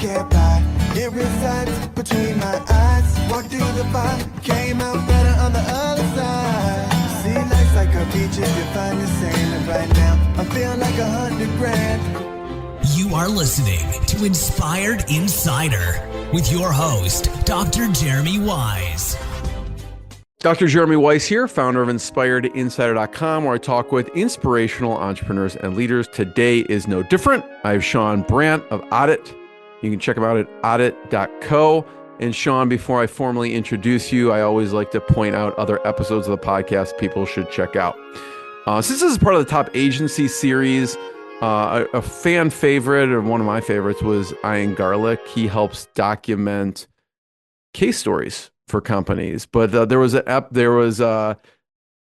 get by. It resides between my eyes. Walked through the fire, came out better on the other side. See, life's like a beach if you find the sand. And right now, I feel like 100 grand. You are listening to Inspired Insider with your host, Dr. Jeremy Wise. Dr. Jeremy Weiss here, founder of InspiredInsider.com, where I talk with inspirational entrepreneurs and leaders. Today is no different. I have Shaun Brandt of Audit. You can check him out at audit.co. And Shaun, before I formally introduce you, I always like to point out other episodes of the podcast people should check out. Since this is part of the Top Agency series, a fan favorite, or one of my favorites, was Ian Garlic. He helps document case stories for companies, but there was get the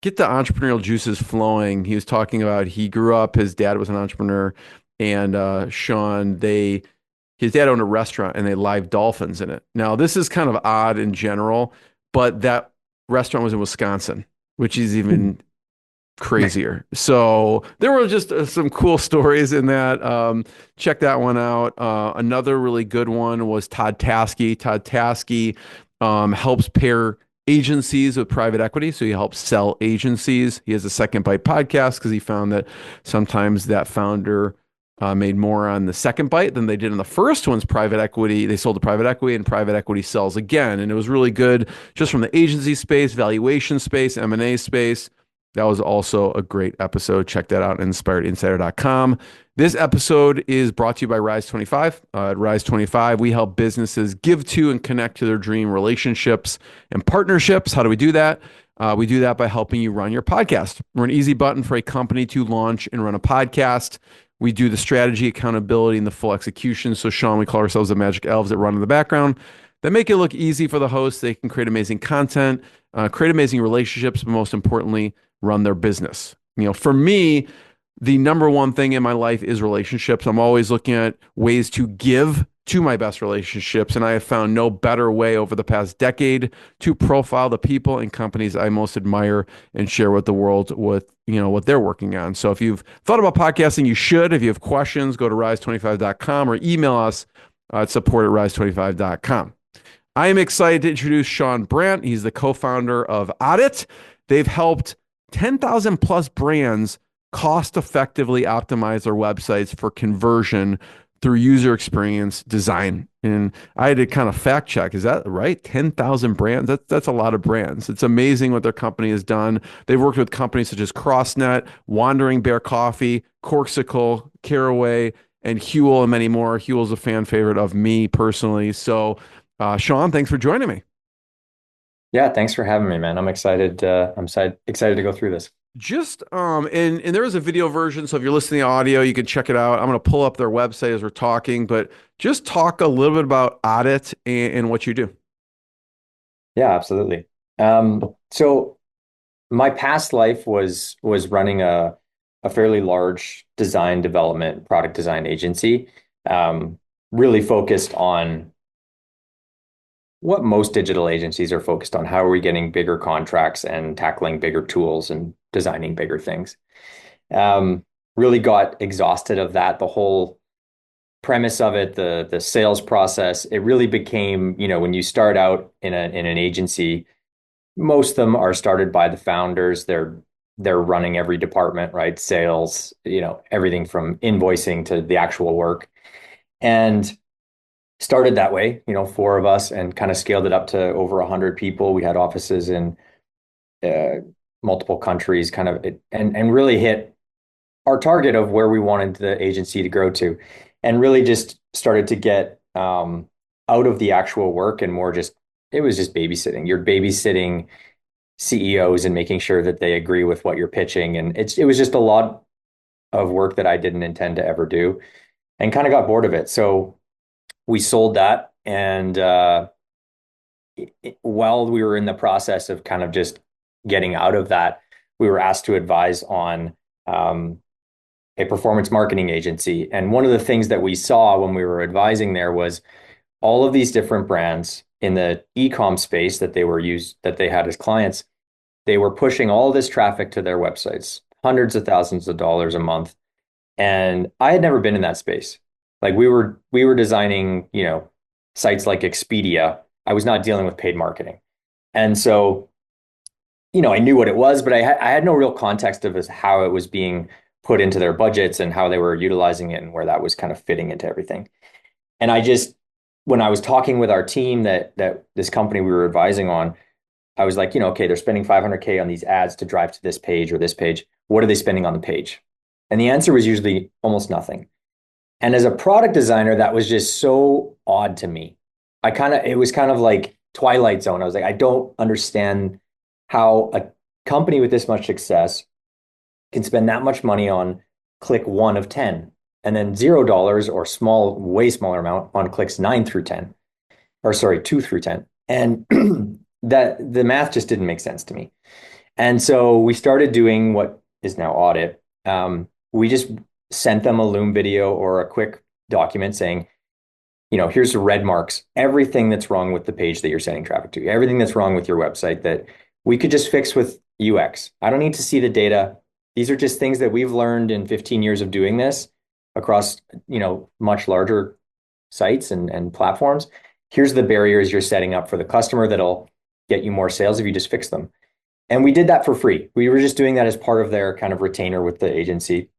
entrepreneurial juices flowing. He was talking about, he grew up, his dad was an entrepreneur, and Shaun, his dad owned a restaurant and they live dolphins in it. Now, this is kind of odd in general, but that restaurant was in Wisconsin, which is even crazier. So there were just some cool stories in that. Check that one out. Another really good one was Todd Taskey. Todd Taskey helps pair agencies with private equity. So he helps sell agencies. He has a Second Bite podcast because he found that sometimes that founder made more on the second bite than they did in the first one's private equity. They sold to private equity and private equity sells again. And it was really good just from the agency space, valuation space, M&A space. That was also a great episode. Check that out at InspiredInsider.com. This episode is brought to you by Rise25. At Rise25, we help businesses give to and connect to their dream relationships and partnerships. How do we do that? We do that by helping you run your podcast. We're an easy button for a company to launch and run a podcast. We do the strategy, accountability, and the full execution. So, Shaun, we call ourselves the magic elves that run in the background that make it look easy for the hosts. They can create amazing content, create amazing relationships, but most importantly, run their business. For me, the number one thing in my life is relationships. I'm always looking at ways to give to my best relationships, and I have found no better way over the past decade to profile the people and companies I most admire and share with the world with what they're working on. So if you've thought about podcasting, you should. If you have questions, go to rise25.com or email us at support@rise25.com. I am excited to introduce Shaun Brandt. He's the co-founder of Audit. They've helped 10,000 plus brands cost effectively optimize their websites for conversion through user experience design. And I had to kind of fact check. Is that right? 10,000 brands? That's a lot of brands. It's amazing what their company has done. They've worked with companies such as CrossNet, Wandering Bear Coffee, Corksicle, Caraway, and Huel, and many more. Huel's a fan favorite of me personally. So, Shaun, thanks for joining me. Yeah, thanks for having me, man. I'm excited. Excited to go through this. Just and there is a video version, so if you're listening to audio, you can check it out. I'm going to pull up their website as we're talking, but just talk a little bit about Audit and what you do. Yeah, absolutely. So my past life was running a fairly large design development, product design agency, really focused on what most digital agencies are focused on. How are we getting bigger contracts and tackling bigger tools and designing bigger things? Really got exhausted of that. The whole premise of it, the sales process, it really became, when you start out in an agency, most of them are started by the founders. They're running every department, right? Sales, everything from invoicing to the actual work. And started that way, 4 of us, and kind of scaled it up to over 100 people. We had offices in multiple countries, and really hit our target of where we wanted the agency to grow to, and really just started to get out of the actual work and more it was just babysitting. You're babysitting CEOs and making sure that they agree with what you're pitching. And it was just a lot of work that I didn't intend to ever do, and kind of got bored of it. So we sold that, and while we were in the process of kind of just getting out of that, we were asked to advise on a performance marketing agency. And one of the things that we saw when we were advising there was all of these different brands in the e-com space that they had as clients. They were pushing all this traffic to their websites, hundreds of thousands of dollars a month. And I had never been in that space. Like we were designing, sites like Expedia. I was not dealing with paid marketing. And so, I knew what it was, but I had no real context of how it was being put into their budgets and how they were utilizing it and where that was kind of fitting into everything. And when I was talking with our team that this company we were advising on, I was like, okay, they're spending 500K on these ads to drive to this page or this page. What are they spending on the page? And the answer was usually almost nothing. And as a product designer, that was just so odd to me. It was kind of like Twilight Zone. I was like, I don't understand how a company with this much success can spend that much money on click 1 of 10 and then $0 or way smaller amount on clicks 9 through 10, or sorry, 2 through 10. And that the math just didn't make sense to me. And so we started doing what is now Audit. We just sent them a Loom video or a quick document saying, here's the red marks, everything that's wrong with the page that you're sending traffic to, everything that's wrong with your website that we could just fix with UX. I don't need to see the data. These are just things that we've learned in 15 years of doing this across, much larger sites and platforms. Here's the barriers you're setting up for the customer that'll get you more sales if you just fix them. And we did that for free. We were just doing that as part of their kind of retainer with the agency.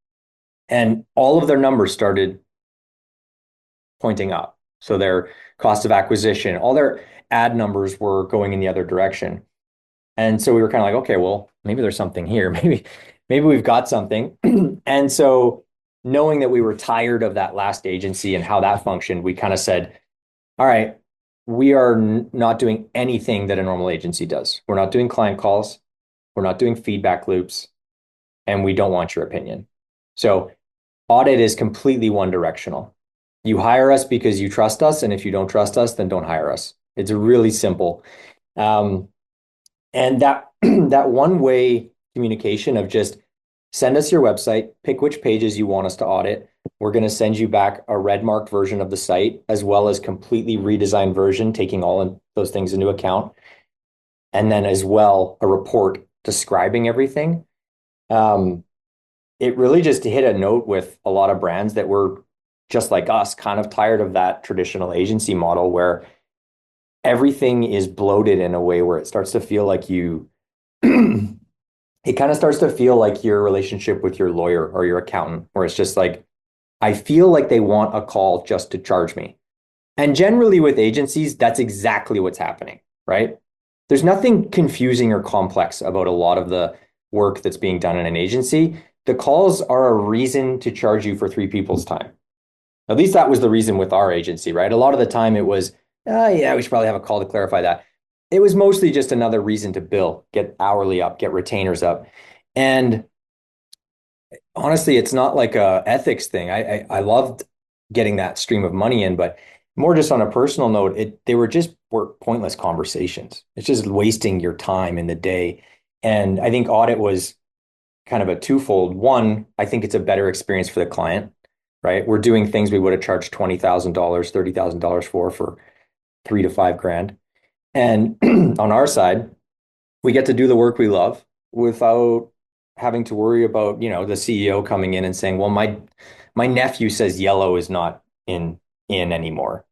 And all of their numbers started pointing up. So their cost of acquisition, all their ad numbers were going in the other direction. And so we were kind of like, okay, well, maybe there's something here. Maybe we've got something. And so knowing that we were tired of that last agency and how that functioned, we kind of said, all right, we are not doing anything that a normal agency does. We're not doing client calls. We're not doing feedback loops. And we don't want your opinion. So Audit is completely one directional. You hire us because you trust us. And if you don't trust us, then don't hire us. It's really simple. And that one-way communication of just send us your website, pick which pages you want us to audit. We're going to send you back a red marked version of the site, as well as completely redesigned version, taking all of those things into account. And then as well, a report describing everything. It really just hit a note with a lot of brands that were just like us, kind of tired of that traditional agency model where everything is bloated in a way where it starts to feel like it kind of starts to feel like your relationship with your lawyer or your accountant, where it's just like, I feel like they want a call just to charge me. And generally with agencies, that's exactly what's happening, right? There's nothing confusing or complex about a lot of the work that's being done in an agency. The calls are a reason to charge you for 3 people's time. At least that was the reason with our agency, right? A lot of the time it was, yeah, we should probably have a call to clarify that. It was mostly just another reason to bill, get hourly up, get retainers up. And honestly, it's not like a ethics thing. I loved getting that stream of money in, but more just on a personal note, they were pointless conversations. It's just wasting your time in the day. And I think Audit was kind of a twofold. One, I think it's a better experience for the client, right? We're doing things we would have charged $20,000, $30,000 for 3 to 5 grand. And on our side, we get to do the work we love without having to worry about, the CEO coming in and saying, well, my nephew says yellow is not in anymore.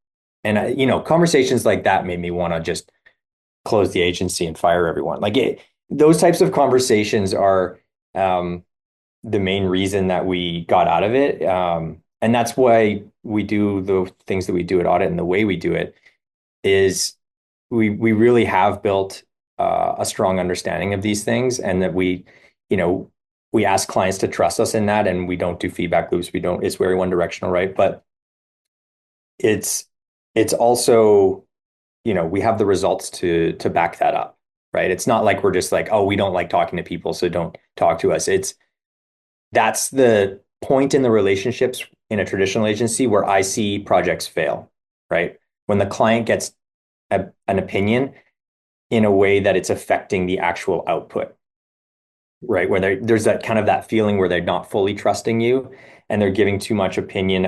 And, conversations like that made me want to just close the agency and fire everyone. Those types of conversations are the main reason that we got out of it. And that's why we do the things that we do at Audit, and the way we do it is we really have built a strong understanding of these things, and that we ask clients to trust us in that, and we don't do feedback loops. It's very one directional, right? But it's also, we have the results to back that up, right? It's not like we're just like, oh, we don't like talking to people, so don't talk to us. That's the point in the relationships in a traditional agency where I see projects fail, right? When the client gets an opinion in a way that it's affecting the actual output, right? Where there's that kind of that feeling where they're not fully trusting you, and they're giving too much opinion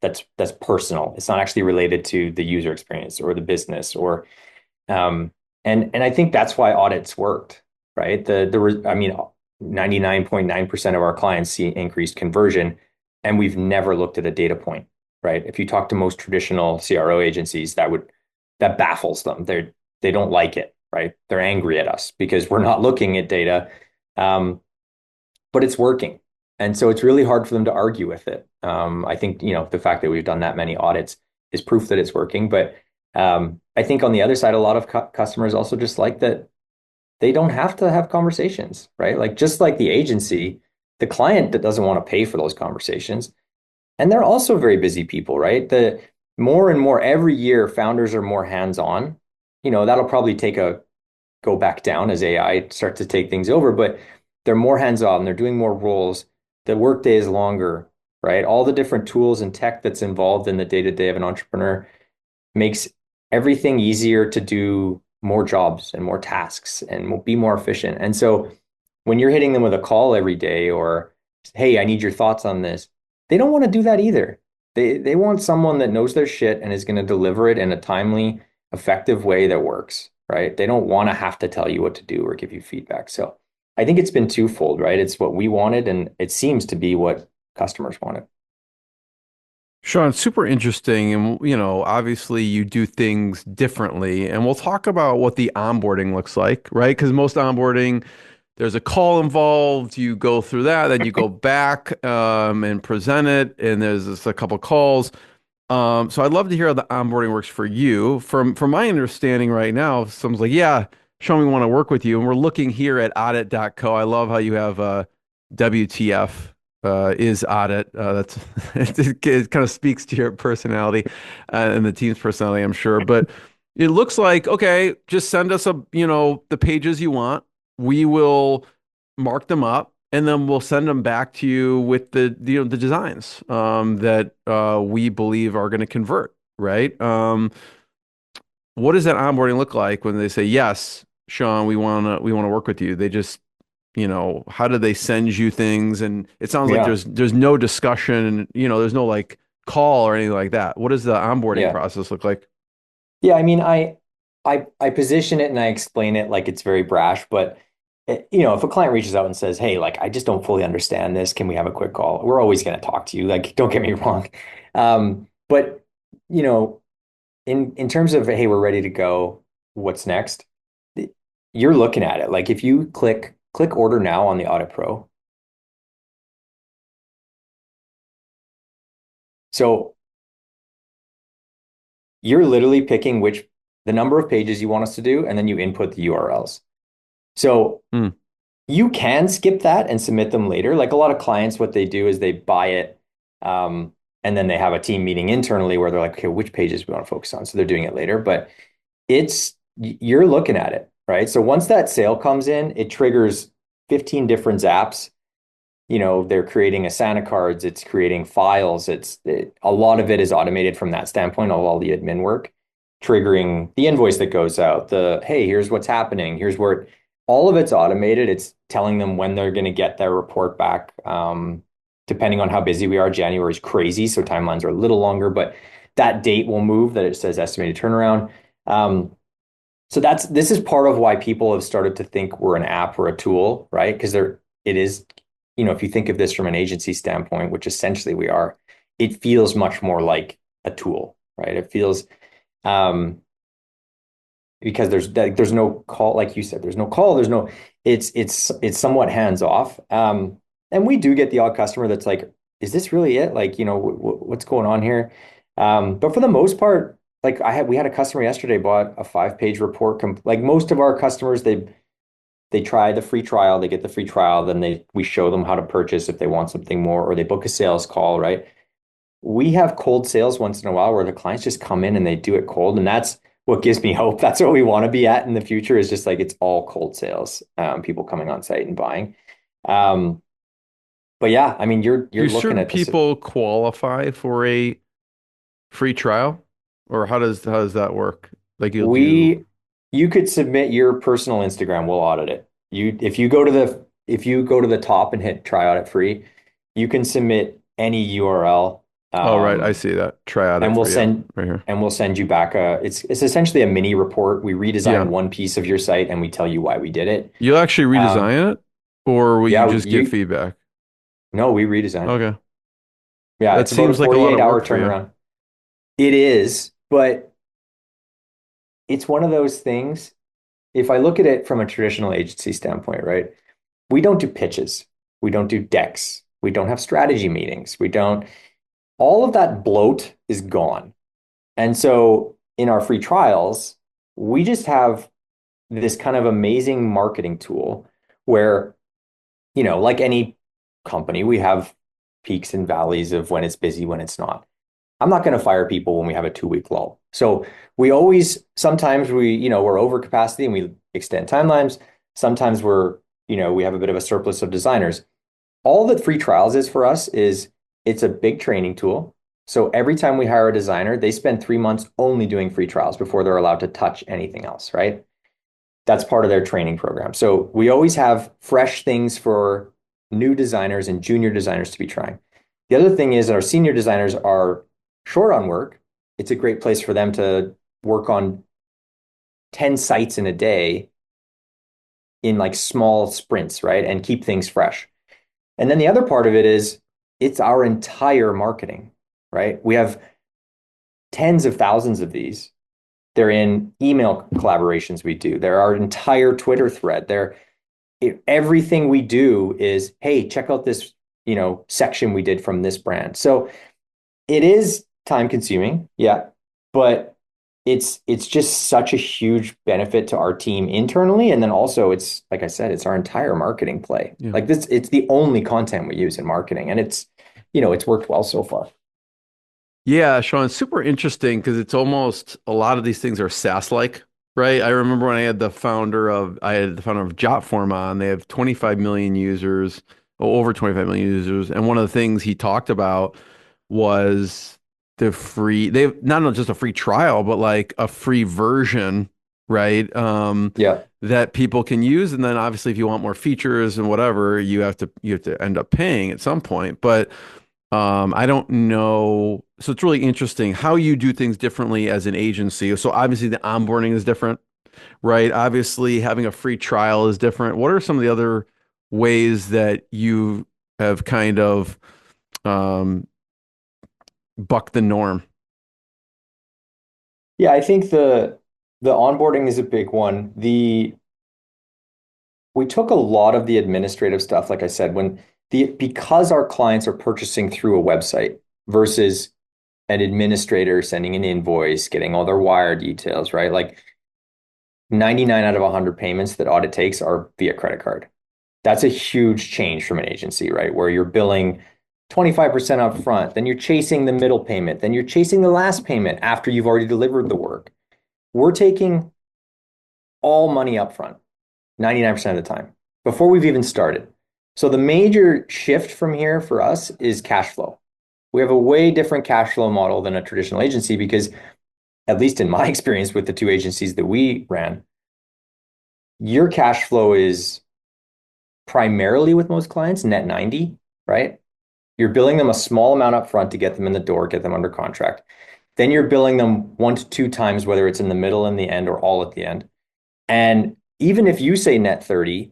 that's personal. It's not actually related to the user experience or the business and I think that's why audits worked, right? 99.9% of our clients see increased conversion, and we've never looked at a data point. right? If you talk to most traditional CRO agencies, that baffles them. They don't like it, right? They're angry at us because we're not looking at data, but it's working, and so it's really hard for them to argue with it. I think the fact that we've done that many audits is proof that it's working. But I think on the other side, a lot of customers also just like that they don't have to have conversations, right? Like just like the agency, the client that doesn't want to pay for those conversations. And they're also very busy people, right? The more and more every year, founders are more hands-on. That'll probably go back down as AI starts to take things over, but they're more hands-on, they're doing more roles, the workday is longer, right? All the different tools and tech that's involved in the day-to-day of an entrepreneur makes everything easier to do more jobs and more tasks and be more efficient. And so when you're hitting them with a call every day or, hey, I need your thoughts on this, they don't want to do that either. They want someone that knows their shit and is going to deliver it in a timely, effective way that works, right? They don't want to have to tell you what to do or give you feedback. So I think it's been twofold, right? It's what we wanted, and it seems to be what customers wanted. Shaun, super interesting. And, obviously you do things differently. And we'll talk about what the onboarding looks like, right? Because most onboarding, there's a call involved. You go through that, then you go back and present it. And there's just a couple calls. So I'd love to hear how the onboarding works for you. From my understanding right now, someone's like, yeah, Shaun, we want to work with you. And we're looking here at audit.co. I love how you have WTF is audit. That's it kind of speaks to your personality and the team's personality, I'm sure. But it looks like, okay, just send us the pages you want. We will mark them up and then we'll send them back to you with the designs that we believe are going to convert, right? What does that onboarding look like when they say, yes, Shaun, we want to work with you? They just, how do they send you things? And it sounds like Yeah. there's no discussion, there's no like call or anything like that. What does the onboarding Yeah. process look like? Yeah. I mean, I position it and I explain it like it's very brash, but if a client reaches out and says, "Hey, like I just don't fully understand this. Can we have a quick call?" We're always going to talk to you. Like, don't get me wrong. But you know, in terms of, hey, we're ready to go. What's next? You're looking at it. Like if you click order now on the Audit Pro. So you're literally picking the number of pages you want us to do, and then you input the URLs. So Hmm. you can skip that and submit them later. Like a lot of clients, what they do is they buy it, and then they have a team meeting internally where they're like, okay, which pages we want to focus on? So they're doing it later, but you're looking at it, right? So once that sale comes in, it triggers 15 different apps. They're creating Asana cards, it's creating files. A lot of it is automated from that standpoint of all the admin work, triggering the invoice that goes out, hey, here's what's happening, here's where all of it's automated. It's telling them when they're going to get their report back. Depending on how busy we are, January is crazy, so timelines are a little longer, but that date will move that it says estimated turnaround. So this is part of why people have started to think we're an app or a tool, right? Because it is, if you think of this from an agency standpoint, which essentially we are, it feels much more like a tool, right? It feels because there's no call, like you said, there's no call, it's somewhat hands off. And we do get the odd customer that's like, is this really it? Like, what's going on here? But for the most part, like we had a customer yesterday bought a 5-page report. Like most of our customers, they try the free trial, they get the free trial, then we show them how to purchase if they want something more, or they book a sales call, right? We have cold sales once in a while where the clients just come in and they do it cold. And that's what gives me hope. That's what we want to be at in the future, is just like, it's all cold sales, people coming on site and buying. But yeah, I mean, you're Do looking certain at this. people qualify for a free trial, or how does that work? Like you'll do. You could submit your personal Instagram, we'll audit it. If you go to the top and hit try audit free, you can submit any URL, Oh, right. I see that. Try out it and we'll for you send right here. and we'll send you back it's essentially a mini report. We redesign Yeah. one piece of your site and we tell you why we did it. You'll actually Um, redesign it, or will you yeah, just give feedback? no, we redesign it. Okay. Yeah, That it's about a seems like a lot 48 of hour work for you. turnaround. It is, but it's one of those things. If I look at it from a traditional agency standpoint, right? We don't do pitches. We don't do decks. We don't have strategy meetings. We don't, all of that bloat is gone. And so in our free trials, we just have this kind of amazing marketing tool where, like any company, we have peaks and valleys of when it's busy, when it's not. I'm not going to fire people when we have a 2 week lull. So we always, sometimes we're over capacity and we extend timelines. Sometimes we have a bit of a surplus of designers. All that free trials is for us is it's a big training tool. So every time we hire a designer, they spend 3 months only doing free trials before they're allowed to touch anything else, right? That's part of their training program. So we always have fresh things for new designers and junior designers to be trying. The other thing is that our senior designers are short on work. It's a great place for them to work on 10 sites in a day in like small sprints, right? And keep things fresh. And then the other part of it is it's our entire marketing, right? We have tens of thousands of these. They're in email collaborations we do. They're our entire Twitter thread. Everything we do is, hey, check out this, section we did from this brand. So it is time consuming, yeah, but it's just such a huge benefit to our team internally. And then also it's, like I said, it's our entire marketing play. Yeah. Like this, it's the only content we use in marketing. And it's worked well so far. Yeah, Shaun, it's super interesting because it's almost a lot of these things are SaaS-like, right? I remember when I had the founder of Jotform on. They have 25 million users, over 25 million users, and one of the things he talked about was they've not just a free trial, but like a free version, right? Yeah. That people can use, and then obviously if you want more features and whatever, you have to end up paying at some point, but. I don't know. So it's really interesting how you do things differently as an agency. So obviously the onboarding is different, right? Obviously having a free trial is different. What are some of the other ways that you have kind of um, bucked the norm? Yeah, I think the onboarding is a big one. We took a lot of the administrative stuff, like I said, because our clients are purchasing through a website versus an administrator sending an invoice, getting all their wire details, right? Like 99 out of 100 payments that audit takes are via credit card. That's a huge change from an agency, right? Where you're billing 25% up front, then you're chasing the middle payment, then you're chasing the last payment after you've already delivered the work. We're taking all money up front, 99% of the time, before we've even started. So the major shift from here for us is cash flow. We have a way different cash flow model than a traditional agency because, at least in my experience with the two agencies that we ran, your cash flow is primarily with most clients net 90, right? You're billing them a small amount up front to get them in the door, get them under contract. Then you're billing them 1 to 2 times, whether it's in the middle and the end or all at the end. And even if you say net 30,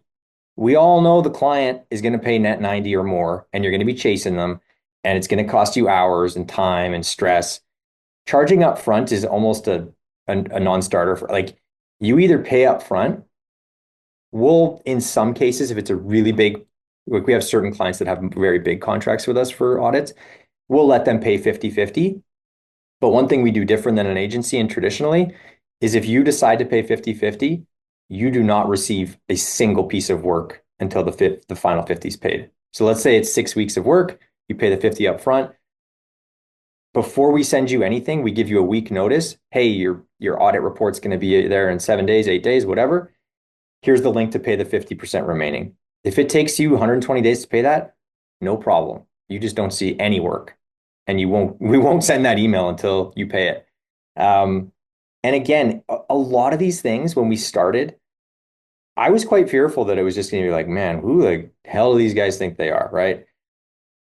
we all know the client is going to pay net 90 or more, and you're going to be chasing them, and it's going to cost you hours and time and stress. Charging up front is almost a non-starter. Like, you either pay up front. We'll, in some cases, if it's a really big, like we have certain clients that have very big contracts with us for audits, we'll let them pay 50-50. But one thing we do different than an agency and traditionally is if you decide to pay 50-50, you do not receive a single piece of work until the final 50 is paid. So let's say it's 6 weeks of work, you pay the 50 up front. Before we send you anything, we give you a week notice. Hey, your audit report's going to be there in 7 days, 8 days, whatever. Here's the link to pay the 50% remaining. If it takes you 120 days to pay that, no problem. You just don't see any work, and we won't send that email until you pay it. And again, a lot of these things, when we started, I was quite fearful that it was just going to be like, man, who the hell do these guys think they are, right?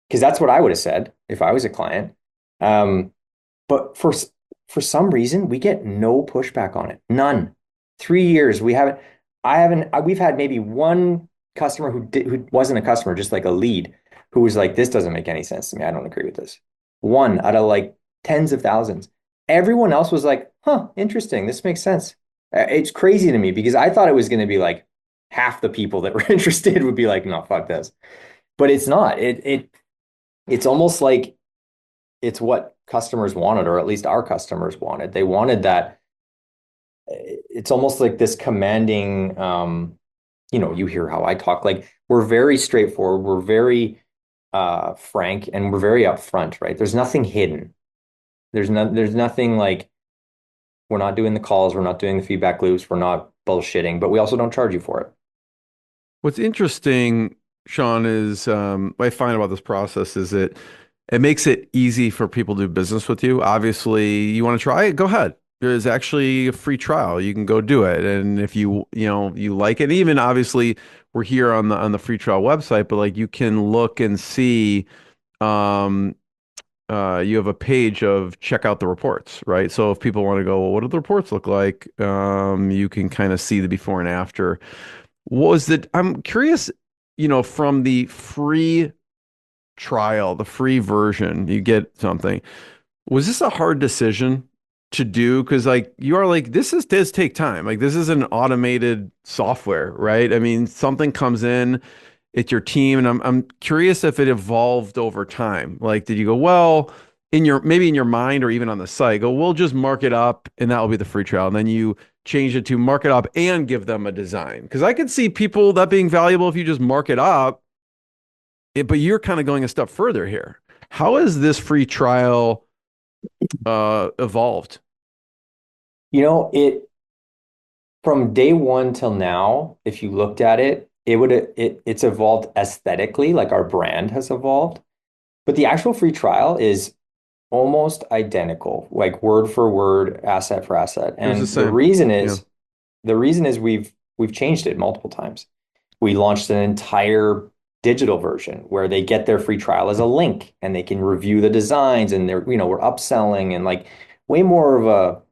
Because that's what I would have said if I was a client. But for some reason, we get no pushback on it. None. 3 years, we've had maybe one customer who wasn't a customer, just like a lead, who was like, this doesn't make any sense to me. I don't agree with this. One out of like tens of thousands. Everyone else was like, huh, interesting. This makes sense. It's crazy to me because I thought it was going to be like half the people that were interested would be like, no, fuck this. But it's not. It's almost like it's what customers wanted, or at least our customers wanted. They wanted that. It's almost like this commanding, you hear how I talk. Like we're very straightforward. We're very frank, and we're very upfront, right? There's nothing hidden. There's nothing like we're not doing the calls, we're not doing the feedback loops, we're not bullshitting, but we also don't charge you for it. What's interesting, Shaun, is what I find about this process is it makes it easy for people to do business with you. Obviously, you want to try it, go ahead. There's actually a free trial. You can go do it. And if you like it, even obviously we're here on the free trial website, but like you can look and see um you have a page of check out the reports, right? So if people want to go, well, what do the reports look like? You can kind of see the before and after. I'm curious, from the free trial, the free version, you get something. Was this a hard decision to do? Because like you are like, does take time. Like this is an automated software, right? I mean, something comes in, it's your team, and I'm curious if it evolved over time. Like, did you go, well, maybe in your mind or even on the site, go, we'll just mark it up and that will be the free trial. And then you change it to mark it up and give them a design. Because I could see people that being valuable if you just mark it up. But you're kind of going a step further here. How has this free trial evolved? It from day one till now, if you looked at it's evolved aesthetically, like our brand has evolved. But the actual free trial is almost identical, like word for word, asset for asset. It was And the same. Yeah. the reason is we've changed it multiple times. We launched an entire digital version where they get their free trial as a link and they can review the designs, and we're upselling and like way more of a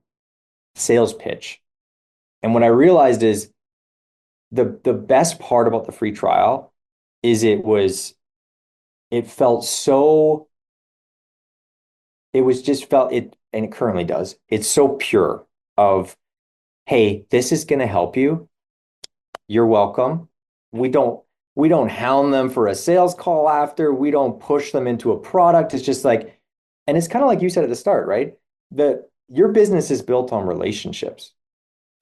sales pitch. And what I realized is the best part about the free trial is it felt so it was just felt it, and it currently does. It's so pure of, hey, this is going to help you. You're welcome. We don't hound them for a sales call after. We don't push them into a product. It's just like, and it's kind of like you said at the start, right? Your business is built on relationships.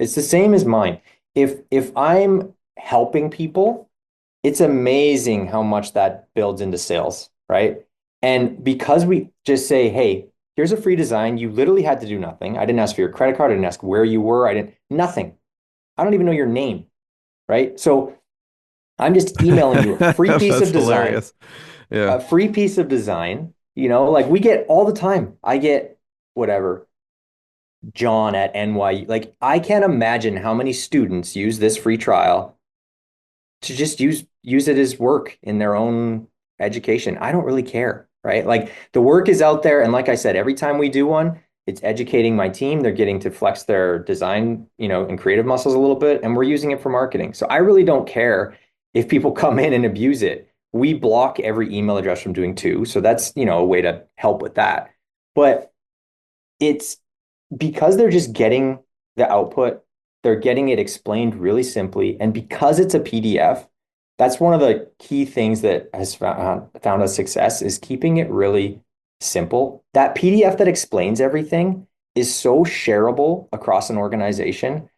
It's the same as mine. If I'm helping people, it's amazing how much that builds into sales, right? And because we just say, hey, here's a free design, you literally had to do nothing. I didn't ask for your credit card. I didn't ask where you were. Nothing. I don't even know your name, right? So I'm just emailing you a free piece That's of design, hilarious. Yeah. a free piece of design, like we get all the time. I get whatever, John at NYU. Like I can't imagine how many students use this free trial to just use it as work in their own education. I don't really care, right? Like the work is out there, and like I said, every time we do one, it's educating my team. They're getting to flex their design, and creative muscles a little bit, and we're using it for marketing. So I really don't care if people come in and abuse it. We block every email address from doing too. So that's, a way to help with that. But it's because they're just getting the output, they're getting it explained really simply. And because it's a PDF, that's one of the key things that has found us success is keeping it really simple. That PDF that explains everything is so shareable across an organization.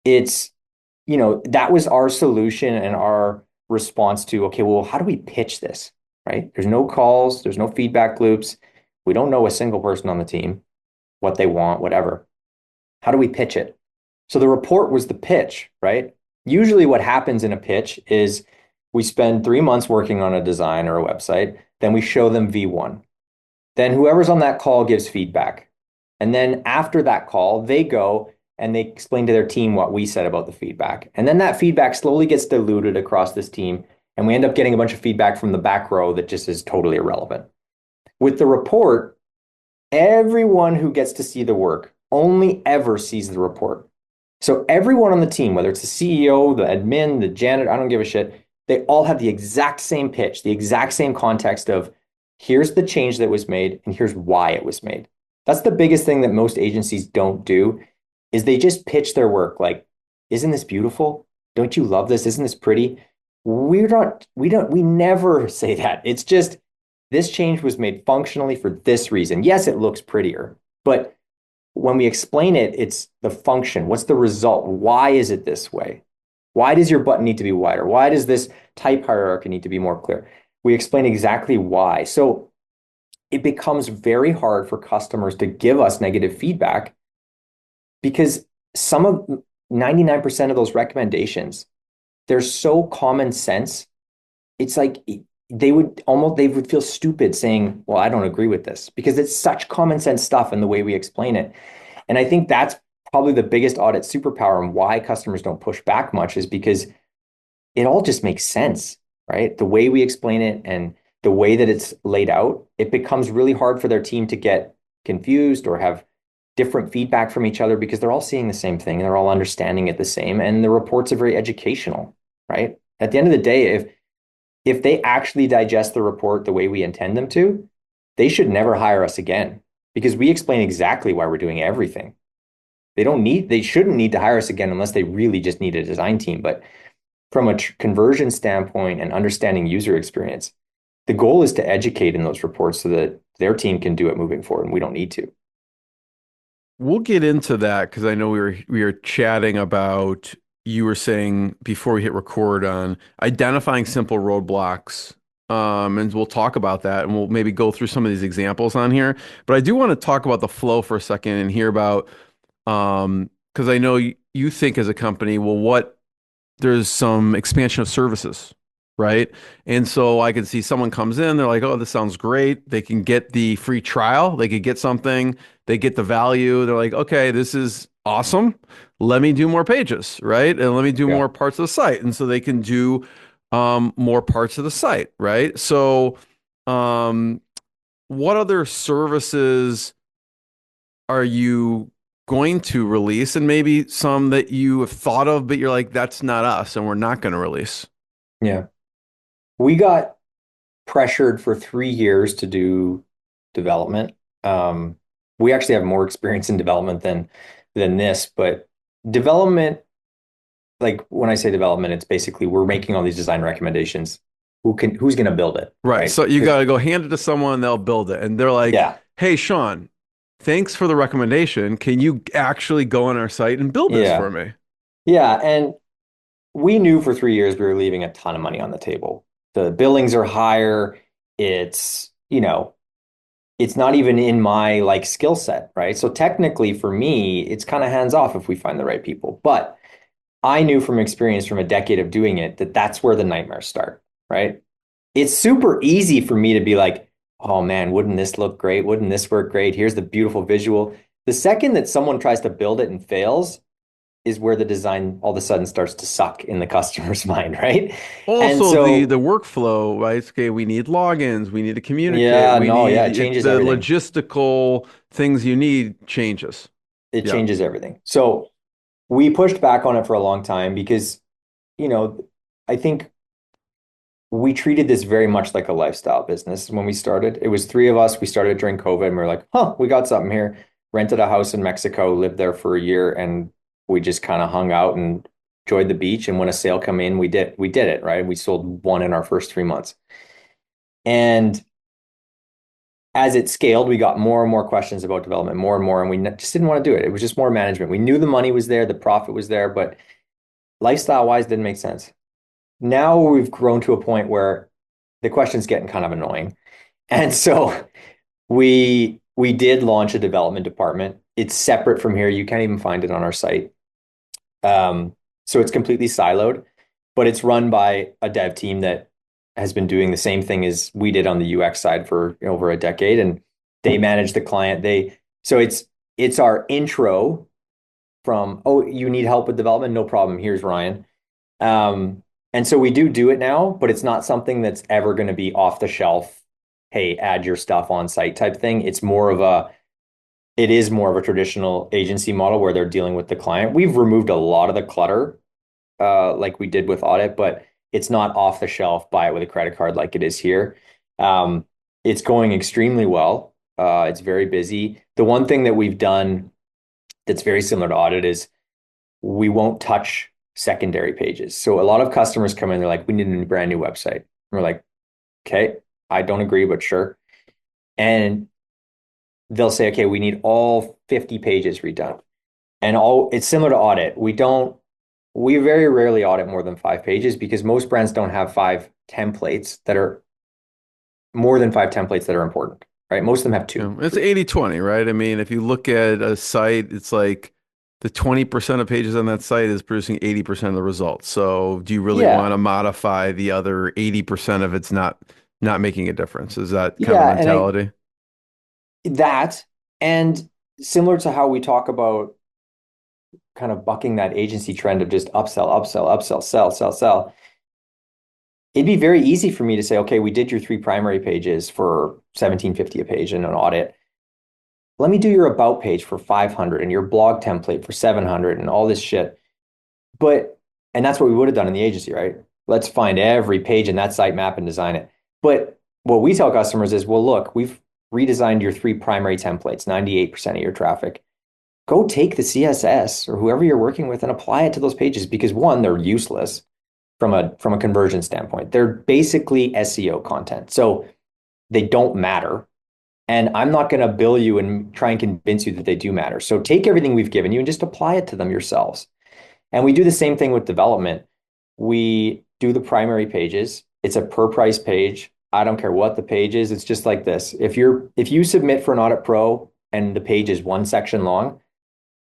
It's, that was our solution and our response to, okay, well, how do we pitch this, right? There's no calls, there's no feedback loops. We don't know a single person on the team, what they want, whatever. How do we pitch it? So the report was the pitch, right? Usually what happens in a pitch is we spend 3 months working on a design or a website, then we show them V1. Then whoever's on that call gives feedback. And then after that call, they go and they explain to their team what we said about the feedback. And then that feedback slowly gets diluted across this team. And we end up getting a bunch of feedback from the back row that just is totally irrelevant. With the report, everyone who gets to see the work only ever sees the report. So everyone on the team, whether it's the CEO, the admin, the janitor, I don't give a shit, they all have the exact same pitch, the exact same context of here's the change that was made and here's why it was made. That's the biggest thing that most agencies don't do is they just pitch their work like, isn't this beautiful? Don't you love this? Isn't this pretty? We never say that. It's just this change was made functionally for this reason. Yes, it looks prettier, but when we explain it, it's the function. What's the result? Why is it this way? Why does your button need to be wider? Why does this type hierarchy need to be more clear? We explain exactly why. So it becomes very hard for customers to give us negative feedback because some of 99% of those recommendations, they're so common sense. It's like they would feel stupid saying, well, I don't agree with this because it's such common sense stuff in the way we explain it. And I think that's probably the biggest audit superpower and why customers don't push back much is because it all just makes sense, right? The way we explain it and the way that it's laid out, it becomes really hard for their team to get confused or have different feedback from each other because they're all seeing the same thing and they're all understanding it the same. And the reports are very educational, right? At the end of the day, if they actually digest the report the way we intend them to, they should never hire us again because we explain exactly why we're doing everything. They shouldn't need to hire us again unless they really just need a design team. But from a conversion standpoint and understanding user experience, the goal is to educate in those reports so that their team can do it moving forward and we don't need to. We'll get into that because I know we were chatting about, you were saying before we hit record on identifying simple roadblocks. And we'll talk about that and we'll maybe go through some of these examples on here. But I do want to talk about the flow for a second and hear about, because I know you think as a company, well, there's some expansion of services, right? And so I can see someone comes in, they're like, oh, this sounds great. They can get the free trial. They could get something. They get the value. They're like, okay, this is awesome. Let me do more pages, right? And let me do more parts of the site. And so they can do more parts of the site, right? So what other services are you going to release? And maybe some that you have thought of, but you're like, that's not us and we're not going to release. Yeah. We got pressured for 3 years to do development. We actually have more experience in development than this, but development, like when I say development, it's basically we're making all these design recommendations. Who's going to build it? Right. So you got to go hand it to someone, they'll build it. And they're like, hey, Shaun, thanks for the recommendation. Can you actually go on our site and build this for me? Yeah. And we knew for 3 years we were leaving a ton of money on the table. The billings are higher. It's not even in my like skill set, right? So technically for me, it's kind of hands off if we find the right people. But I knew from experience from a decade of doing it that that's where the nightmares start, right? It's super easy for me to be like, oh man, wouldn't this look great? Wouldn't this work great? Here's the beautiful visual. The second that someone tries to build it and fails is where the design all of a sudden starts to suck in the customer's mind, right? Also, and so, the workflow, right? Okay, we need logins, we need to communicate. It changes the everything. logistical things you need changes. It changes everything. So we pushed back on it for a long time because, I think we treated this very much like a lifestyle business when we started. It was 3 of us. We started during COVID and we were like, we got something here. Rented a house in Mexico, lived there for a year, and we just kind of hung out and enjoyed the beach. And when a sale came in, we did it, right? We sold one in our first 3 months. And as it scaled, we got more and more questions about development, more and more, and we just didn't want to do it. It was just more management. We knew the money was there, the profit was there, but lifestyle-wise didn't make sense. Now we've grown to a point where the question's getting kind of annoying. And so we did launch a development department. It's separate from here. You can't even find it on our site. So it's completely siloed, but it's run by a dev team that has been doing the same thing as we did on the UX side for over a decade, and they manage the client. So it's our intro from, oh, you need help with development? No problem. Here's Ryan. And so we do it now, but it's not something that's ever going to be off the shelf. Hey, add your stuff on site type thing. It is more of a traditional agency model where they're dealing with the client. We've removed a lot of the clutter, like we did with audit, but It's not off the shelf, buy it with a credit card like it is here. Um, it's going extremely well. It's very busy. The one thing that we've done that's very similar to audit is we won't touch secondary pages. So a lot of customers come in, they're like, we need a brand new website. And we're like, okay, I don't agree, but sure. And they'll say, okay, we need all 50 pages redone. And it's similar to audit. We very rarely audit more than 5 pages because most brands don't have more than five templates that are important, right? Most of them have two. It's 80/20, right? I mean, if you look at a site, it's like the 20% of pages on that site is producing 80% of the results. So do you really want Yeah. to modify the other 80% of it's not making a difference? Is that kind of Yeah. mentality? That, and similar to how we talk about kind of bucking that agency trend of just upsell, upsell, upsell, sell, sell, sell. It'd be very easy for me to say, okay, we did your 3 primary pages for 1750 a page in an audit. Let me do your about page for 500 and your blog template for 700 and all this shit. And that's what we would have done in the agency, right? Let's find every page in that sitemap and design it. But what we tell customers is, well, look, we've redesigned your 3 primary templates, 98% of your traffic. Go take the CSS or whoever you're working with and apply it to those pages because one, they're useless from a conversion standpoint. They're basically SEO content. So they don't matter. And I'm not going to bill you and try and convince you that they do matter. So take everything we've given you and just apply it to them yourselves. And we do the same thing with development. We do the primary pages. It's a per price page. I don't care what the page is. It's just like this. If you submit for an Audit Pro and the page is 1 section long,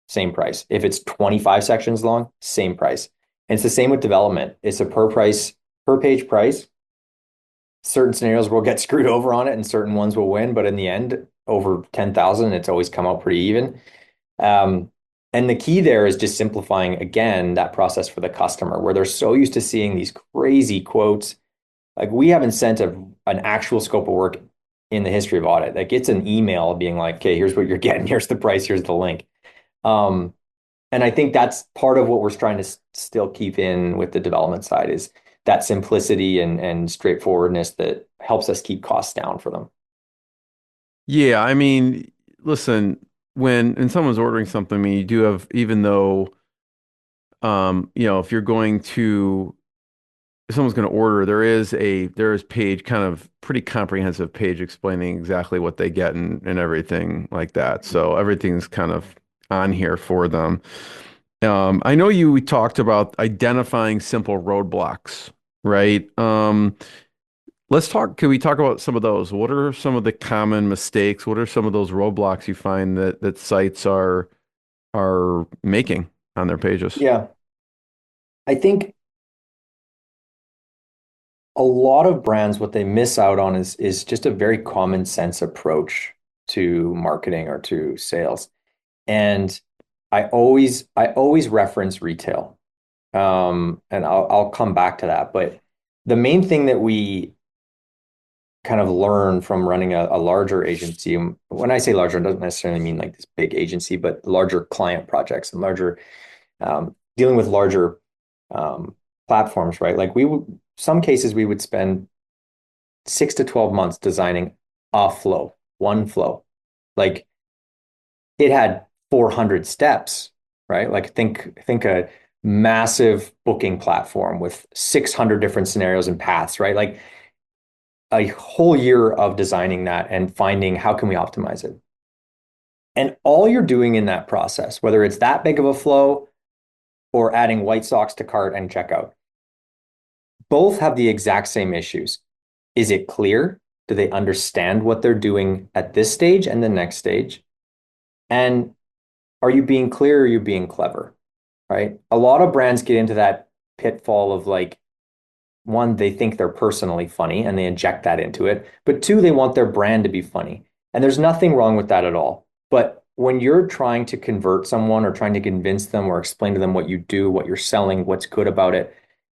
same price. If it's 25 sections long, same price. And it's the same with development. It's a per page price. Certain scenarios will get screwed over on it and certain ones will win, but in the end, over 10,000, it's always come out pretty even. And the key there is just simplifying, again, that process for the customer where they're so used to seeing these crazy quotes. Like we haven't sent an actual scope of work in the history of audit. Like it's an email being like, okay, here's what you're getting. Here's the price. Here's the link. And I think that's part of what we're trying to still keep in with the development side is that simplicity and straightforwardness that helps us keep costs down for them. Yeah, I mean, listen, when someone's ordering something, I mean, you do have, even though, if you're going to, if someone's going to order, there is page, kind of pretty comprehensive page explaining exactly what they get and everything like that. So everything's kind of on here for them. I know we talked about identifying simple roadblocks, right? Can we talk about some of those? What are some of the common mistakes? What are some of those roadblocks you find that sites are making on their pages? Yeah. I think a lot of brands, what they miss out on is just a very common sense approach to marketing or to sales. And I always reference retail. And I'll come back to that. But the main thing that we kind of learn from running a larger agency, when I say larger, it doesn't necessarily mean like this big agency, but larger client projects and dealing with larger platforms, right? Like some cases we would spend 6 to 12 months designing one flow. Like it had 400 steps, right? Like think a massive booking platform with 600 different scenarios and paths, right? Like a whole year of designing that and finding how can we optimize it. And all you're doing in that process, whether it's that big of a flow or adding white socks to cart and checkout, both have the exact same issues. Is it clear? Do they understand what they're doing at this stage and the next stage? And are you being clear or are you being clever? Right? A lot of brands get into that pitfall of like, one, they think they're personally funny and they inject that into it. But two, they want their brand to be funny. And there's nothing wrong with that at all. But when you're trying to convert someone or trying to convince them or explain to them what you do, what you're selling, what's good about it,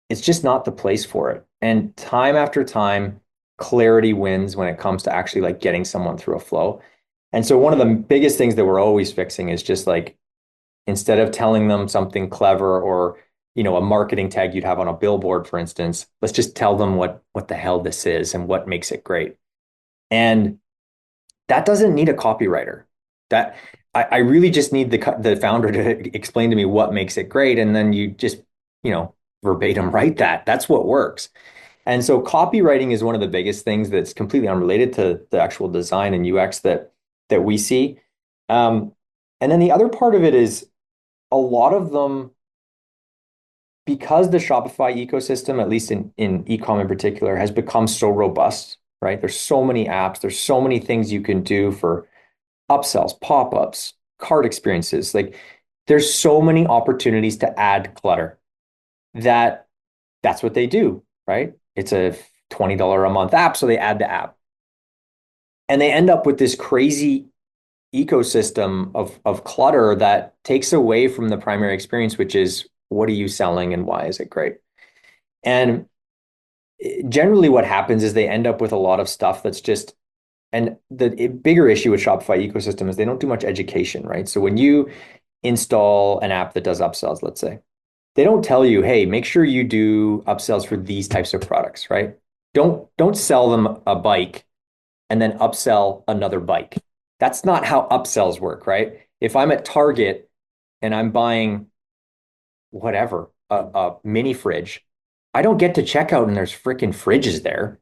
it's just not the place for it. And time after time, clarity wins when it comes to actually like getting someone through a flow. And so one of the biggest things that we're always fixing is just like, instead of telling them something clever or a marketing tag you'd have on a billboard, for instance. Let's just tell them what the hell this is and what makes it great. And that doesn't need a copywriter. That I really just need the founder to explain to me what makes it great, and then you just verbatim write that. That's what works. And so copywriting is one of the biggest things that's completely unrelated to the actual design and UX that we see. And then the other part of it is a lot of them, because the Shopify ecosystem, at least in ecom in particular, has become so robust, right? There's so many apps, there's so many things you can do for upsells, pop-ups, cart experiences. Like there's so many opportunities to add clutter that's what they do, right? It's a $20 a month app, so they add the app. And they end up with this crazy ecosystem of clutter that takes away from the primary experience, which is what are you selling and why is it great? And generally what happens is they end up with a lot of stuff that's just, and the bigger issue with Shopify ecosystem is they don't do much education, right? So when you install an app that does upsells, let's say, they don't tell you, hey, make sure you do upsells for these types of products, right? Don't sell them a bike and then upsell another bike. That's not how upsells work, right? If I'm at Target and I'm buying whatever, a mini fridge, I don't get to checkout and there's freaking fridges there.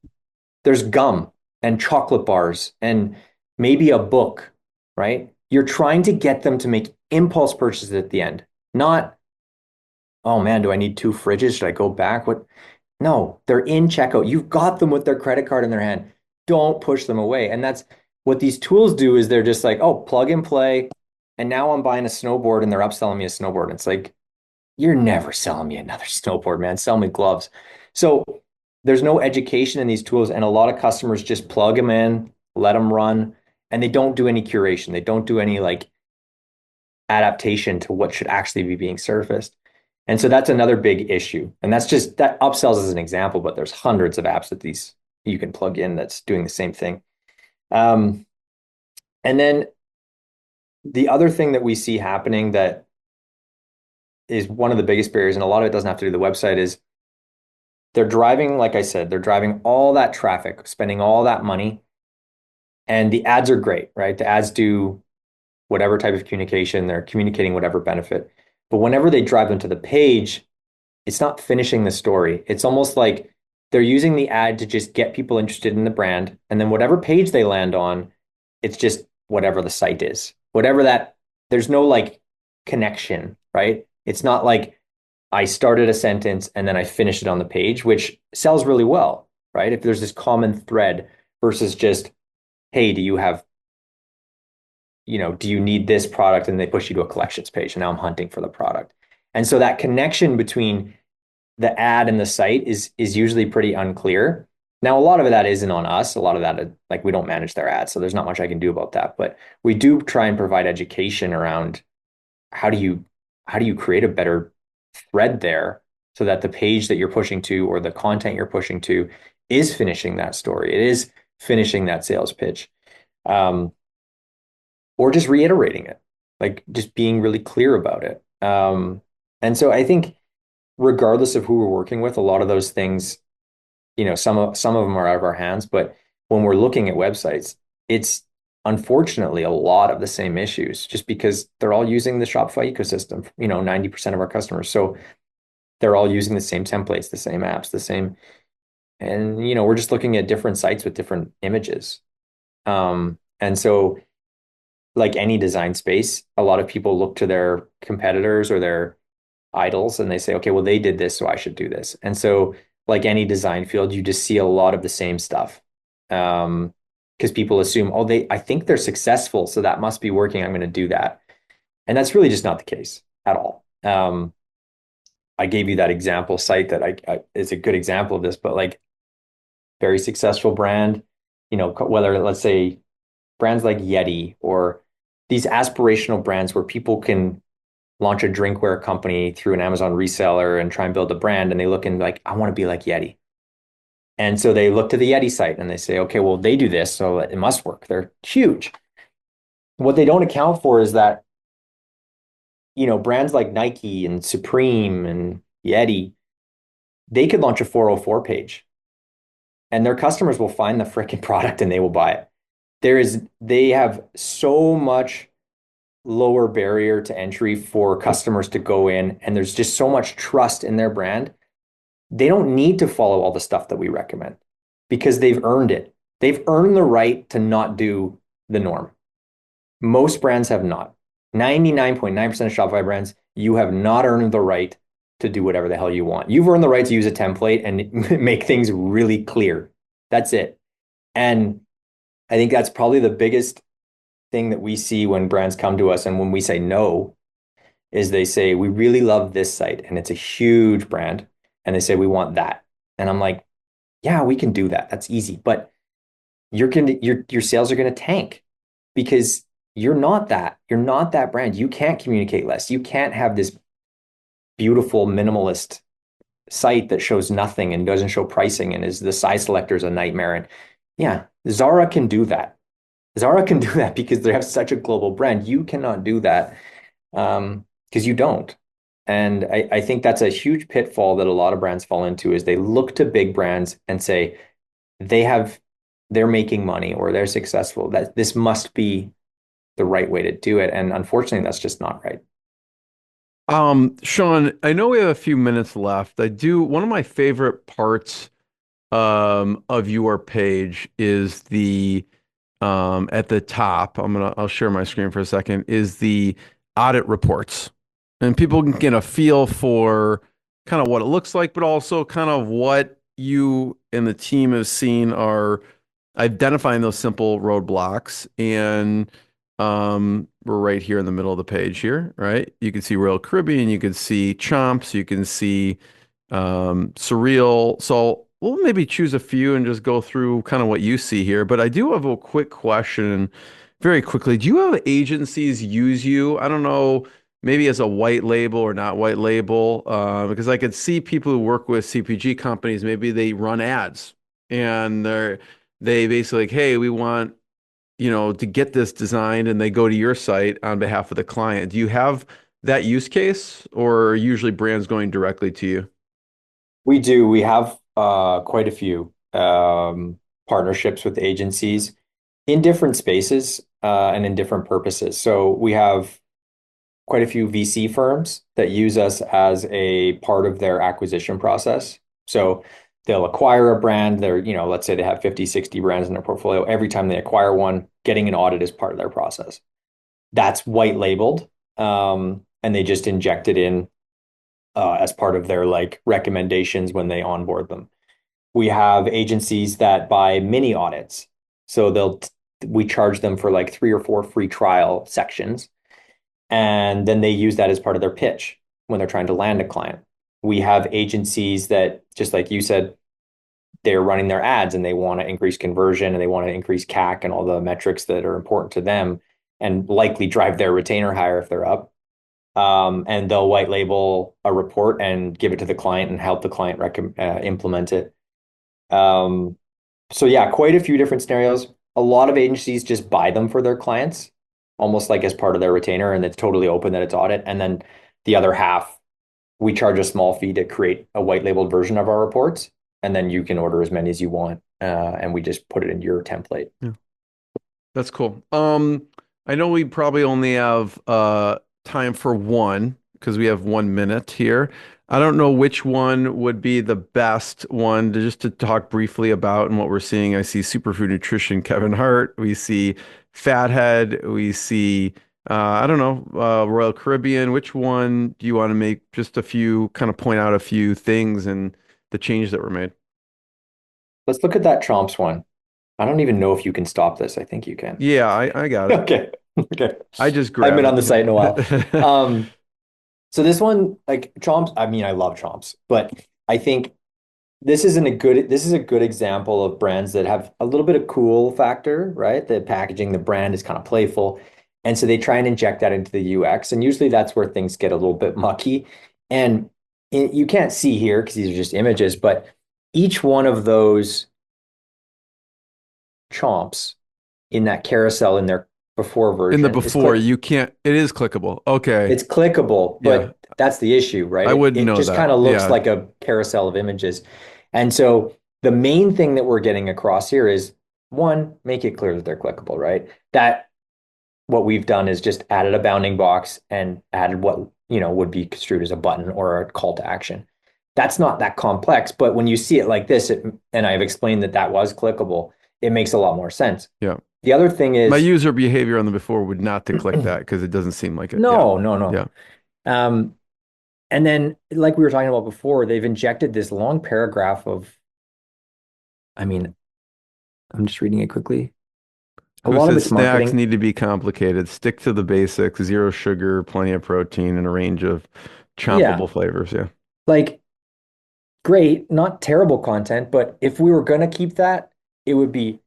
There's gum and chocolate bars and maybe a book, right? You're trying to get them to make impulse purchases at the end, not, oh man, do I need 2 fridges? Should I go back? What? No, they're in checkout. You've got them with their credit card in their hand. Don't push them away. And that's what these tools do, is they're just like, oh, plug and play. And now I'm buying a snowboard and they're upselling me a snowboard. And it's like, you're never selling me another snowboard, man. Sell me gloves. So there's no education in these tools. And a lot of customers just plug them in, let them run, and they don't do any curation. They don't do any like adaptation to what should actually be being surfaced. And so that's another big issue. And that's just that upsells as an example, but there's hundreds of apps that these you can plug in that's doing the same thing. And then the other thing that we see happening that is one of the biggest barriers, and a lot of it doesn't have to do with the website, is they're driving, like I said, they're driving all that traffic, spending all that money, and the ads are great, right? The ads do whatever type of communication, they're communicating whatever benefit. But whenever they drive them to the page, it's not finishing the story. It's almost like they're using the ad to just get people interested in the brand. And then whatever page they land on, it's just whatever the site is. Whatever that, there's no like connection, right? It's not like I started a sentence and then I finished it on the page, which sells really well, right? If there's this common thread versus just, hey, do you need this product? And they push you to a collections page. And now I'm hunting for the product. And so that connection between the ad and the site is usually pretty unclear. Now, a lot of that isn't on us. A lot of that, like, we don't manage their ads, so there's not much I can do about that. But we do try and provide education around how do you create a better thread there so that the page that you're pushing to or the content you're pushing to is finishing that story. It is finishing that sales pitch, or just reiterating it, like just being really clear about it. And so I think regardless of who we're working with, a lot of those things, some of them are out of our hands, but when we're looking at websites, it's unfortunately a lot of the same issues just because they're all using the Shopify ecosystem, 90% of our customers. So they're all using the same templates, the same apps, the same, and, we're just looking at different sites with different images. And so like any design space, a lot of people look to their competitors or their idols and they say, okay, well, they did this, so I should do this. And so like any design field, you just see a lot of the same stuff. Because people assume, I think they're successful, so that must be working. I'm going to do that. And that's really just not the case at all. I gave you that example site that is a good example of this, but like very successful brand, whether let's say brands like Yeti or these aspirational brands where people can launch a drinkware company through an Amazon reseller and try and build a brand. And they look and like, I want to be like Yeti. And so they look to the Yeti site and they say, okay, well, they do this, so it must work. They're huge. What they don't account for is that, brands like Nike and Supreme and Yeti, they could launch a 404 page and their customers will find the freaking product and they will buy it. They have so much lower barrier to entry for customers to go in, and there's just so much trust in their brand. They don't need to follow all the stuff that we recommend because they've earned it. They've earned the right to not do the norm. Most brands have not. 99.9% of Shopify brands, you have not earned the right to do whatever the hell you want. You've earned the right to use a template and make things really clear. That's it. And I think that's probably the biggest thing that we see when brands come to us and when we say no, is they say, we really love this site and it's a huge brand. And they say, we want that. And I'm like, yeah, we can do that. That's easy. But your sales are going to tank because you're not that brand. You can't communicate less. You can't have this beautiful minimalist site that shows nothing and doesn't show pricing and is the size selector is a nightmare. And yeah, Zara can do that. Zara can do that because they have such a global brand. You cannot do that because you don't. And I think that's a huge pitfall that a lot of brands fall into is they look to big brands and say they're making money or they're successful. That this must be the right way to do it. And unfortunately, that's just not right. Shaun, I know we have a few minutes left. One of my favorite parts of your page is the at the top. I'll share my screen for a second, is the audit reports. And people can get a feel for kind of what it looks like, but also kind of what you and the team have seen are identifying those simple roadblocks. And we're right here in the middle of the page here, right? You can see Royal Caribbean, you can see Chomps, you can see Surreal. So we'll maybe choose a few and just go through kind of what you see here. But I do have a quick question very quickly. Do you have agencies use you? I don't know, maybe as a white label or not white label, because I could see people who work with CPG companies, maybe they run ads and they basically like, hey, we want, to get this designed, and they go to your site on behalf of the client. Do you have that use case, or are usually brands going directly to you? We do. We have quite a few partnerships with agencies in different spaces and in different purposes. So we have quite a few VC firms that use us as a part of their acquisition process. So they'll acquire a brand. Let's say they have 50, 60 brands in their portfolio. Every time they acquire one, getting an audit is part of their process. That's white labeled, and they just inject it in as part of their recommendations when they onboard them. We have agencies that buy mini audits. So we charge them for 3 or 4 free trial sections. And then they use that as part of their pitch when they're trying to land a client. We have agencies that, just like you said, they're running their ads and they want to increase conversion and they want to increase CAC and all the metrics that are important to them and likely drive their retainer higher if they're up. And they'll white label a report and give it to the client and help the client implement it. So yeah, quite a few different scenarios. A lot of agencies just buy them for their clients, almost like as part of their retainer, and it's totally open that it's audit. And then the other half, we charge a small fee to create a white labeled version of our reports, and then you can order as many as you want, and we just put it in your template. Yeah, that's cool. I know we probably only have time for one because we have 1 minute here. I don't know which one would be the best one to talk briefly about and what we're seeing. I see Superfood Nutrition, Kevin Hart. We see Fathead. We see, I don't know, Royal Caribbean. Which just do you want to make just kind of point out a few things and the changes that were made? Let's look at that Tromps one. I don't even know if you can stop this. I think you can. Yeah, I got it. Okay. Okay. I just I've been grabbed on the site in a while. it. So this one, Chomps, I mean, I love Chomps, but I think this is a good example of brands that have a little bit of cool factor, right? The packaging, the brand is kind of playful. And so they try and inject that into the UX. And usually that's where things get a little bit mucky. And you can't see here because these are just images, but each one of those Chomps in that carousel in their before version. In the before, you can't, it is clickable. Okay. It's clickable, but That's the issue, right? I wouldn't It know just that. kind of looks Yeah. like a carousel of images. And so the main thing that we're getting across here is, one, make it clear that they're clickable, right? That what we've done is just added a bounding box and added what, would be construed as a button or a call to action. That's not that complex, but when you see it like this, and I've explained that was clickable, it makes a lot more sense. Yeah. The other thing My is, user behavior on the before would not to click that because it doesn't seem like it. no, no, no. Yeah. And then, like we were talking about before, they've injected this long paragraph of, I mean, I'm just reading it quickly. A Who lot of says it's snacks marketing. need to be complicated? Stick to the basics, zero sugar, plenty of protein, and a range of Yeah, chompable flavors. Yeah. like great, not terrible content, but if we were going to keep that, it would be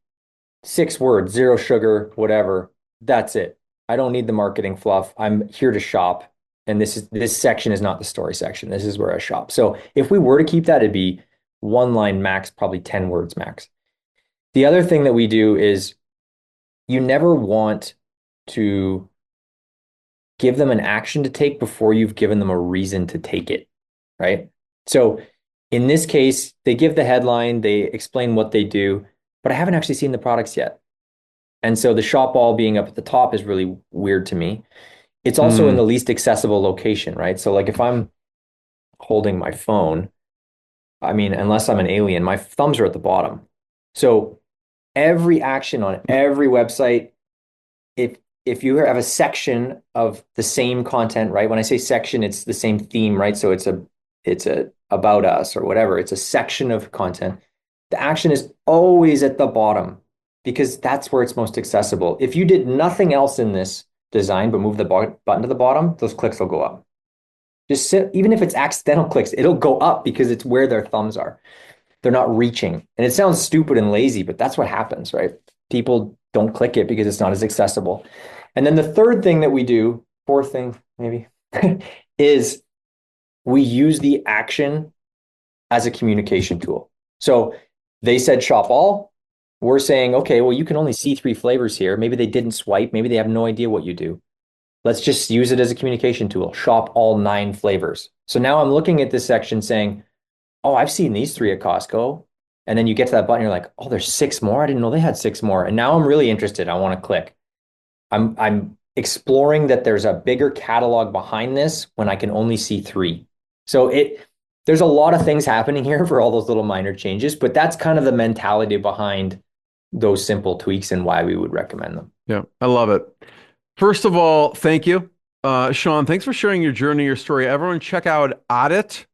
6 words, zero sugar, whatever. That's it. I don't need the marketing fluff. I'm here to shop. And this section is not the story section. This is where I shop. So if we were to keep that, it'd be 1 line max, probably 10 words max. The other thing that we do is you never want to give them an action to take before you've given them a reason to take it, right? So in this case, they give the headline, they explain what they do, but I haven't actually seen the products yet. And so the shop all being up at the top is really weird to me. It's also in the least accessible location, right? So like if I'm holding my phone, I mean, unless I'm an alien, my thumbs are at the bottom. So every action on every website, if you have a section of the same content, right? When I say section, it's the same theme, right? So it's a about us or whatever. It's a section of content. The action is always at the bottom because that's where it's most accessible. If you did nothing else in this design but move the button to the bottom, those clicks will go up. Even if it's accidental clicks, it'll go up because it's where their thumbs are. They're not reaching. And it sounds stupid and lazy, but that's what happens, right? People don't click it because it's not as accessible. And then the third thing that we do, fourth thing maybe, is we use the action as a communication tool. So they said shop all. We're saying, okay, well, you can only see 3 flavors here. Maybe they didn't swipe. Maybe they have no idea what you do. Let's just use it as a communication tool. Shop all 9 flavors. So now I'm looking at this section saying, oh, I've seen these 3 at Costco. And then you get to that button, you're like, oh, there's 6 more. I didn't know they had 6 more. And now I'm really interested. I want to click. I'm exploring that there's a bigger catalog behind this when I can only see 3. So there's a lot of things happening here for all those little minor changes, but that's kind of the mentality behind those simple tweaks and why we would recommend them. Yeah. I love it. First of all, thank you. Shaun, thanks for sharing your journey, your story. Everyone check out Oddit,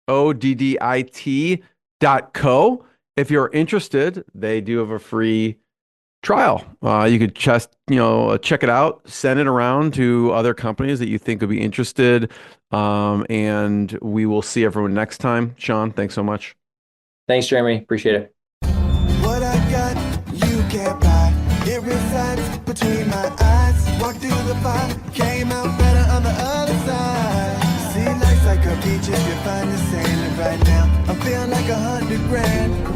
ODDIT.co. If you're interested, they do have a free trial. You could just, check it out, send it around to other companies that you think would be interested. And we will see everyone next time. Shaun, thanks so much. Thanks, Jeremy. Appreciate it. What I got, you can't buy. It resides between my eyes. Walked through the fire, came out better on the other side. See, life's like a beach if you find the sailing right now. I'm feeling like 100 grand.